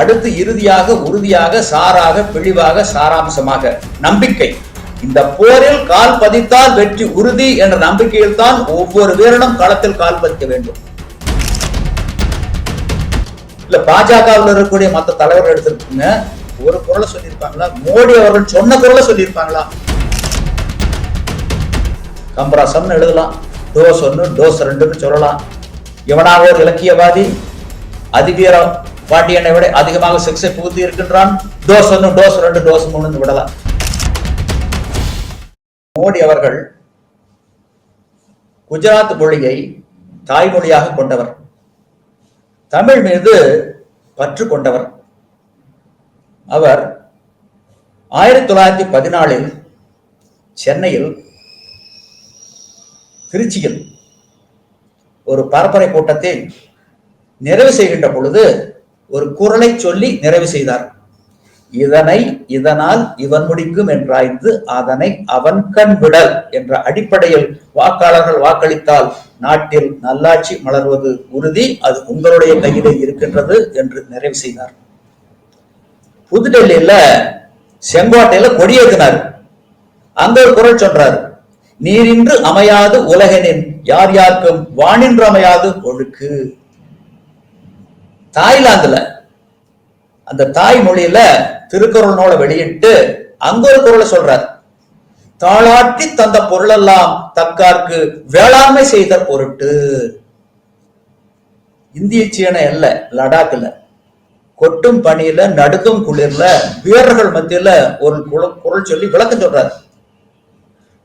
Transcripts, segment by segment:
அடுத்து இறுதியாக, உறுதியாக, சாராக, பிழிவாக, சாராம்சமாக. நம்பிக்கை. இந்த போரில் கால் பதித்தால் வெற்றி உறுதி என்ற நம்பிக்கையில் தான் ஒவ்வொரு வீரனும் களத்தில் கால் பதிக்க வேண்டும். இல்ல பாஜகவில் இருக்கக்கூடிய மற்ற தலைவர்கள் எடுத்திருக்குங்க, ஒரு குரலை சொல்லியிருப்பாங்களா? மோடி அவர்கள் சொன்ன குரலை சொல்லியிருப்பாங்களா? கம்பராசம்னு எழுதலாம், டோஸ் 1 டோஸ் 2ன்னு சொல்லலாம். எவனாக ஒரு இலக்கியவாதி அதிவீர பாண்டியனை விட அதிகமாக செக்ஸை புகுத்தி இருக்கின்றான், டோஸ் 1 டோஸ் 2 டோஸ் 3 விடலாம். மோடி அவர்கள் குஜராத் மொழியை தாய்மொழியாக கொண்டவர், தமிழ் மீது பற்று கொண்டவர். அவர் 1914 சென்னையில் திருச்சியில் ஒரு பரப்புரை கூட்டத்தை நிறைவு செய்கின்ற பொழுது ஒரு குரலை சொல்லி நிறைவு செய்தார். இதனால் இவன் முடிக்கும் என்றாய்ந்து அதனை அவன் கண் விடல் என்ற அடிப்படையில் வாக்காளர்கள் வாக்களித்தால் நாட்டில் நல்லாட்சி மலர்வது உறுதி, அது உங்களுடைய கையிலே இருக்கின்றது என்று நிறைவு செய்தார். புதுடெல்லியில செங்கோட்டையில கொடியேற்றினார். அங்க ஒரு குரல் சொல்றாரு, நீரின்று அமையாது உலகனின் யார் யாருக்கும் வானின்று அமையாது ஒழுக்கு. தாய்லாந்துல அந்த தாய்மொழியில திருக்குறள் நூலை வெளியிட்டு அங்க ஒரு குரலை சொல்றார், தாளாட்டி தந்த பொருளெல்லாம் தக்கார்க்கு வேளாண்மை செய்த பொருட்டு. இந்திய சீன எல்ல லடாக்ல கொட்டும் பனியில நடுக்கும் குளிர்ல வீரர்கள் மத்தியில ஒரு குரல் சொல்லி விளக்கம் சொல்றாரு.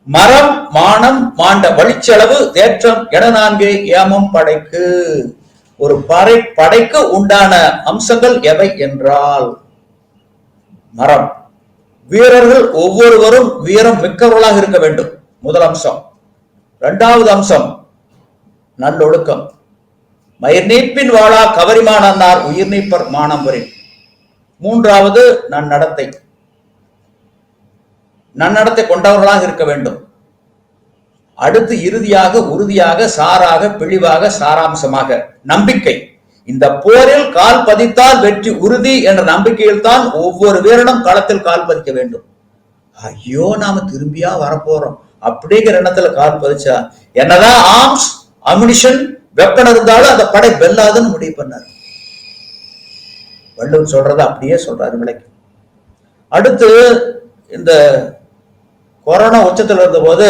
மரம் மானம் மாண்ட வழிச்செலவு தேற்றம் என 4 ஏமம் படைக்கு. ஒரு படைக்கு உண்டான அம்சங்கள் எவை என்றால், மரம், வீரர்கள் ஒவ்வொருவரும் வீரம் மிக்கவர்களாக இருக்க வேண்டும், முதல் அம்சம். இரண்டாவது அம்சம் நல்லொழுக்கம். மயிர் நீப்பின் வாழா கவரிமானார் உயிர் நீப்பர் மானம்பரின். மூன்றாவது நன்னடத்தை, நன்னடத்தை கொண்டவர்களாக இருக்க வேண்டும். அடுத்து இறுதியாக, உறுதியாக, சாராக, பிழிவாக, சாராம்சமாக. நம்பிக்கை. இந்த போரில் கால் பதித்தால் வெற்றி உறுதி என்ற நம்பிக்கையில் தான் ஒவ்வொரு வீரனும் களத்தில் கால் பதிக்க வேண்டும். ஐயோ நாம திரும்பியா வரப்போறோம் அப்படிங்கிற எண்ணத்துல கால் பதிச்சா என்னதான் ஆர்ம்ஸ் அம்யூனிஷன் வெப்பன் இருந்தாலும் அந்த படை வெல்லாதுன்னு முடிவு பண்ணார். வள்ளுவர் சொல்றத அப்படியே சொல்றாரு விளக்கி. அடுத்து இந்த கொரோனா உச்சத்தில் இருந்த போது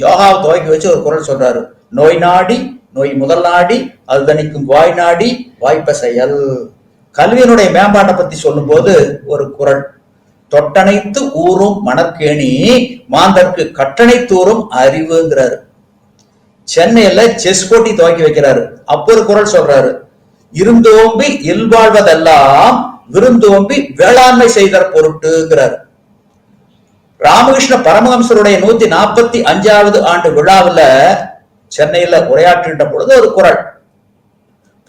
யோகாவை துவக்கி வச்சு ஒரு குரல் சொல்றாரு, நோய் நாடி நோய் முதல் நாடி அது தணிக்கும் வாய் நாடி வாய்ப்ப செயல். கல்வியினுடைய மேம்பாட்டை பத்தி சொல்லும் போது ஒரு குரல், தொட்டனைத்து ஊரும் மணற்கேணி மாந்தற்கு கட்டணை தூரும் அறிவுங்கிறாரு. சென்னையில செஸ் போட்டி துவக்கி வைக்கிறாரு. அப்போ ஒரு குரல் சொல்றாரு, இருந்தோம்பி இல்வாழ்வதெல்லாம் விருந்தோம்பி வேளாண்மை செய்தற் பொருட்டுங்கிறாரு. ராமகிருஷ்ண பரமஹம்சருடைய 145வது ஆண்டு விழாவில் சென்னையில உரையாற்றுகின்ற பொழுது ஒரு குரல்,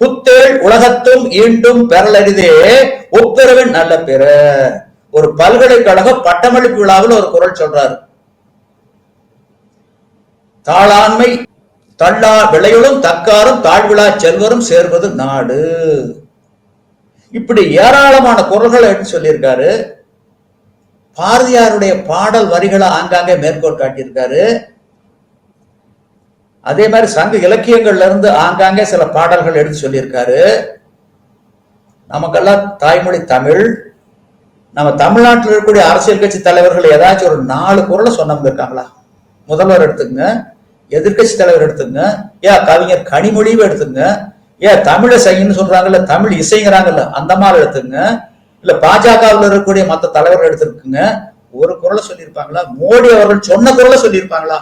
புத்தேள் உலகத்தும் ஈண்டும் பெறலரிதே ஒப்பெருவின் நல்ல பெற. ஒரு பல்கலைக்கழக பட்டமளிப்பு விழாவில் ஒரு குரல் சொல்றாரு, தாளாண்மை தள்ளா விளையுளும் தக்காரும் தாழ்விழா செல்வரும் சேர்வது நாடு. இப்படி ஏராளமான குரல்களை எடுத்து சொல்லியிருக்காரு. பாரதியாருடைய பாடல் வரிகளை ஆங்காங்கே மேற்கோள் காட்டியிருக்காரு. அதே மாதிரி சங்க இலக்கியங்கள்ல இருந்து ஆங்காங்கே சில பாடல்கள் எடுத்து சொல்லியிருக்காரு. நமக்கெல்லாம் தாய்மொழி தமிழ். நம்ம தமிழ்நாட்டில் இருக்கக்கூடிய அரசியல் கட்சி தலைவர்கள் ஏதாச்சும் ஒரு 4 குரலை சொன்னவங்க இருக்காங்களா? முதல்வர் எடுத்துங்க, எதிர்கட்சி தலைவர் எடுத்துங்க, ஏன் கவிஞர் கனிமொழிவை எடுத்துங்க, ஏன் தமிழை செய்யன்னு சொல்றாங்கல்ல, தமிழ் இசைங்கிறாங்கல்ல, அந்த மாதிரி எடுத்துங்க, இல்ல பாஜகவில் இருக்கக்கூடிய மற்ற தலைவர்கள் எடுத்திருக்குங்க, ஒரு குரலை சொல்லியிருப்பாங்களா? மோடி அவர்கள் சொன்ன குரலை சொல்லியிருப்பாங்களா?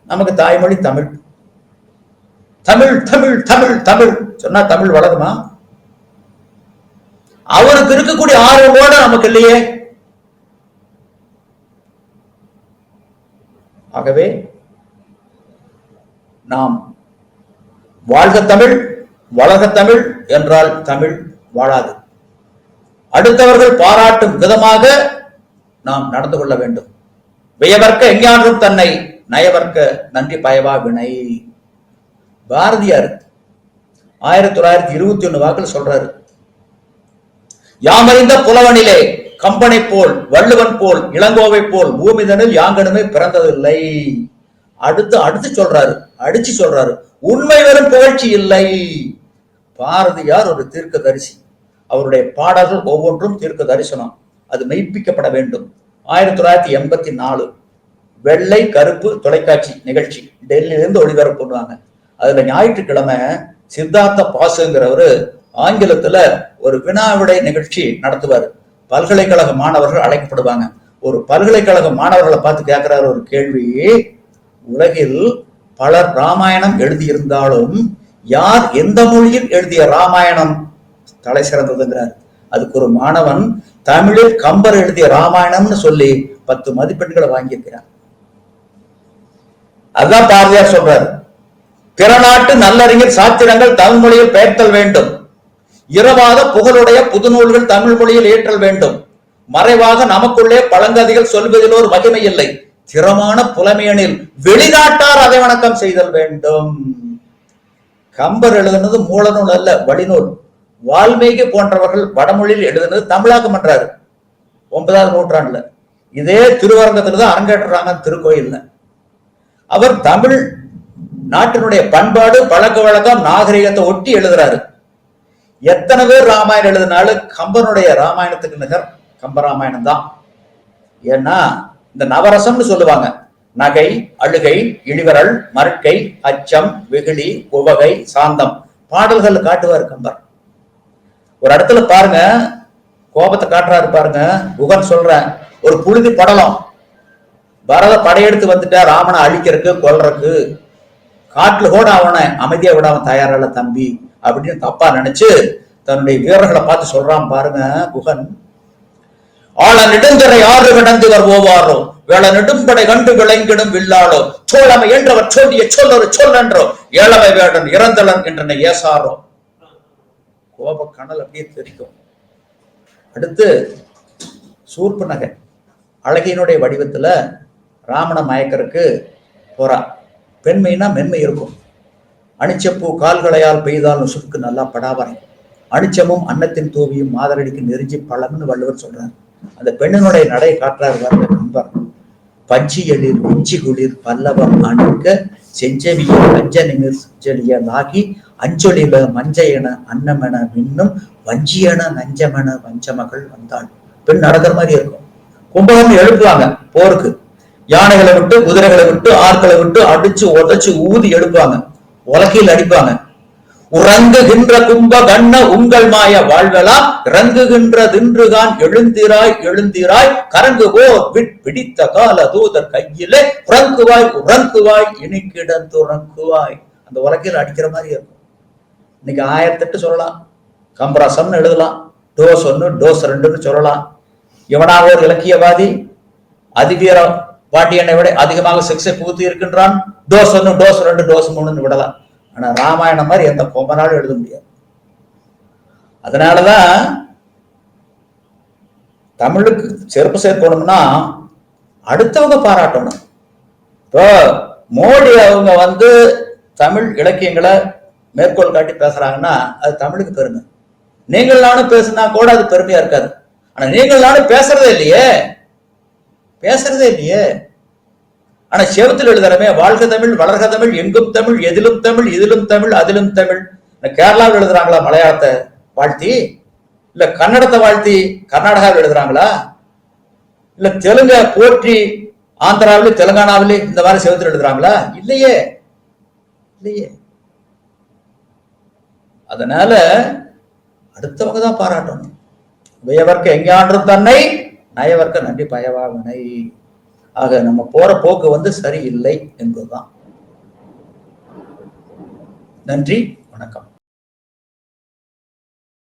நமக்கு தாய்மொழி தமிழ். தமிழ் தமிழ் தமிழ் தமிழ் சொன்னா தமிழ் வளருமா? அவருக்கு இருக்கக்கூடிய ஆர்வமோட நமக்கு இல்லையே. ஆகவே நாம் வாழ்க தமிழ் வளர்க தமிழ் என்றால் தமிழ் வாழாது. அடுத்தவர்கள் பாராட்டும் விதமாக நாம் நடந்து கொள்ள வேண்டும். வியவர்க்க எஞ்ஞான்றும் தன்னை நயவர்க்க நன்றி பயவா வினை. பாரதியார் 1921 வாக்கில் சொல்றாரு, யாமறிந்த புலவனிலே கம்பனை போல் வள்ளுவன் போல் இளங்கோவை போல் பூமிதனில் யாங்கனுமே பிறந்ததில்லை. அடுத்து சொல்றாரு, அடிச்சு சொல்றாரு, உண்மை வெறும் புகழ்ச்சி இல்லை. பாரதியார் ஒரு தீர்க்க தரிசி. அவருடைய பாடல்கள் ஒவ்வொன்றும் தீர்க்க தரிசனம். அது மெய்ப்பிக்கப்பட வேண்டும். 1984 வெள்ளை கருப்பு தொலைக்காட்சி நிகழ்ச்சி டெல்லியிலிருந்து ஒளிபரப்பு பண்ணுவாங்க. அதுல ஞாயிற்றுக்கிழமை சித்தார்த்த பாசுங்கிறவரு ஆங்கிலத்துல ஒரு வினாவிடை நிகழ்ச்சி நடத்துவார். பல்கலைக்கழக மாணவர்கள் அழைக்கப்படுவாங்க. ஒரு பல்கலைக்கழக மாணவர்களை பார்த்து கேட்கிறாரு ஒரு கேள்வி, உலகில் பலர் ராமாயணம் எழுதியிருந்தாலும் யார் எந்த மொழியில் எழுதிய ராமாயணம் தலை சிறந்ததுங்கிறார். அதுக்கு ஒரு மாணவன் தமிழில் கம்பர் எழுதிய ராமாயணம்னு சொல்லி 10 மதிப்பெண்களை வாங்கியிருக்கிறார். அதுதான் பாரதியார் சொல்றாரு, பிற நாட்டு நல்லறிஞர் சாத்திரங்கள் தமிழ் மொழியில் பெயர்த்தல் வேண்டும். இரவாத புகழுடைய புதுநூல்கள் தமிழ் மொழியில் ஏற்றல் வேண்டும். மறைவாக நமக்குள்ளே பழங்கதிகள் சொல்வதில் ஒரு மகிமை இல்லை. திறமான புலமையனில் வெளிநாட்டார் அதை வணக்கம் செய்தல் வேண்டும். கம்பர் எழுதுனது மூலநூல் அல்ல, வழிநூல். வால்மீகி போன்றவர்கள் வடமொழியில் எழுதுனது தமிழாக்கம் பண்றாரு 9ஆம் நூற்றாண்டுல. இதே திருவரங்கத்துலதான் அரங்கேற்றாங்க திருக்கோயில்ல. அவர் தமிழ் நாட்டினுடைய பண்பாடு பழக்க வழக்கம் நாகரிகத்தை ஒட்டி எழுதுறாரு. எத்தனை பேர் ராமாயணம் எழுதினாலும் கம்பனுடைய ராமாயணத்துக்கு நிகர் கம்பராமாயணம் தான். ஏன்னா இந்த நவரசம்னு சொல்லுவாங்க. நகை, அழுகை, இழிவரல், மறுக்கை, அச்சம், வெகுளி, உவகை, சாந்தம் பாடல்கள் காட்டுவார் கம்பர். ஒரு இடத்துல பாருங்க, கோபத்தை காட்டுறாரு பாருங்க. குகன் சொல்ற ஒரு புழுதி படலம், பரத படையெடுத்து வந்துட்டா ராமனை அழிக்கிறதுக்கு கொல்றதுக்கு, காட்டுல கூட அவனை அமைதியா விட அவன் தயாரில்ல தம்பி அப்படின்னு தப்பா நினைச்சு தன்னுடைய வீரர்களை பார்த்து சொல்றான் பாருங்க குகன். ஆள நெடுந்தரை ஆறு கடந்துவர் ஓவாரோ, வேள நெடும்படை கண்டு விளங்கிடும் வில்லாளோ, சோழமை என்றவர் சோழிய சொல்லொரு சொல்லன்றோ, ஏழமை வேடன் இறந்தலன் என்றனை ஏசாரோ. கோப கணல் அப்படியே தெரிக்கும். அடுத்து சூர்ப்பு நகை அழகியினுடைய வடிவத்துல ராமனை மயக்கருக்கு போறா. பெண்மைனா மென்மை இருக்கும். அணிச்சப்பூ கால்களையால் பெய்தால் சுருக்கு நல்லா படாவரை, அணிச்சமும் அன்னத்தின் தூவியும் மாதரடிக்கு நெருஞ்சி பழம்னு வள்ளுவர் சொல்றாரு. அந்த பெண்ணினுடைய நடை காட்டுறாரு கம்பர். பஞ்சி எழில் உச்சி குளிர் பல்லவம் அணுக்க செஞ்சவிய அஞ்சனிமிர் செஞ்சலியலாகி அஞ்சொலில மஞ்சையென அன்னமென மின்னும் வஞ்சியன நஞ்சமென வஞ்சமகள் வந்தாள். பெண் நடக்கிற மாதிரி இருக்கும். கும்பகம் எழுப்புவாங்க போருக்கு. யானைகளை விட்டு குதிரைகளை விட்டு ஆட்களை விட்டு அடிச்சு உதச்சு ஊதி எழுப்புவாங்க. உலகையில் அடிப்பாங்க. உறங்குகின்ற கும்ப கண்ண உங்கள் மாய வாழ்வெல்லாம் இறங்குகின்ற தின்றுகான் எழுந்திராய் எழுந்திராய் கரங்குகோ பிடித்த கால தூதர் கையிலே உறங்குவாய் உறங்குவாய் இனி கிடந்துறங்குவாய். அந்த உலகையில் அடிக்கிற மாதிரி இருக்கும். இன்னைக்கு 1008 சொல்லலாம். கம்பராசம்னு எழுதலாம். டோஸ் 1 டோஸ் 2ன்னு சொல்லலாம். எவனாக ஒரு இலக்கியவாதி அதிவீர பாண்டியனை விட அதிகமாக செக்ஸை புகுத்தி இருக்கின்றான். டோஸ் 1 டோஸ் 2 டோஸ் 3ன்னு விடலாம். ஆனா ராமாயணம் மாதிரி எந்த கொம்பனாலும் எழுத முடியாது. அதனாலதான் தமிழுக்கு சிறப்பு சேர்க்கணும்னா அடுத்தவங்க பாராட்டணும். இப்போ மோடி அவங்க தமிழ் இலக்கியங்களை மேற்கோள் காட்டி பேசுறாங்கன்னா அது தமிழுக்கு பெருமை. நீங்கள் நானும் பேசுனா கூட அது பெருமையா இருக்காது. ஆனா நீங்கள் நானும் பேசுறதே இல்லையே. ஆனா செவத்தில் எழுதுறமே வாழ்க தமிழ் வளர்க தமிழ் எங்கும் தமிழ் எதிலும் தமிழ் இதிலும் தமிழ் அதிலும் தமிழ். கேரளாவில் எழுதுறாங்களா மலையாளத்தை வாழ்த்தி? இல்ல கன்னடத்தை வாழ்த்தி கர்நாடகாவில் எழுதுறாங்களா? இல்ல தெலுங்க போற்றி ஆந்திராவிலே தெலுங்கானாவிலே இந்த மாதிரி செவத்தில் எழுதுறாங்களா? இல்லையே. அதனால அடுத்தவங்க தான் பாராட்டணும். வியவர்க்க எங்கேயாண்டும் தன்னை நயவர்க்க நன்றி பயவாவினை. ஆக நம்ம போற போக்கு சரியில்லை என்பதுதான். நன்றி, வணக்கம்.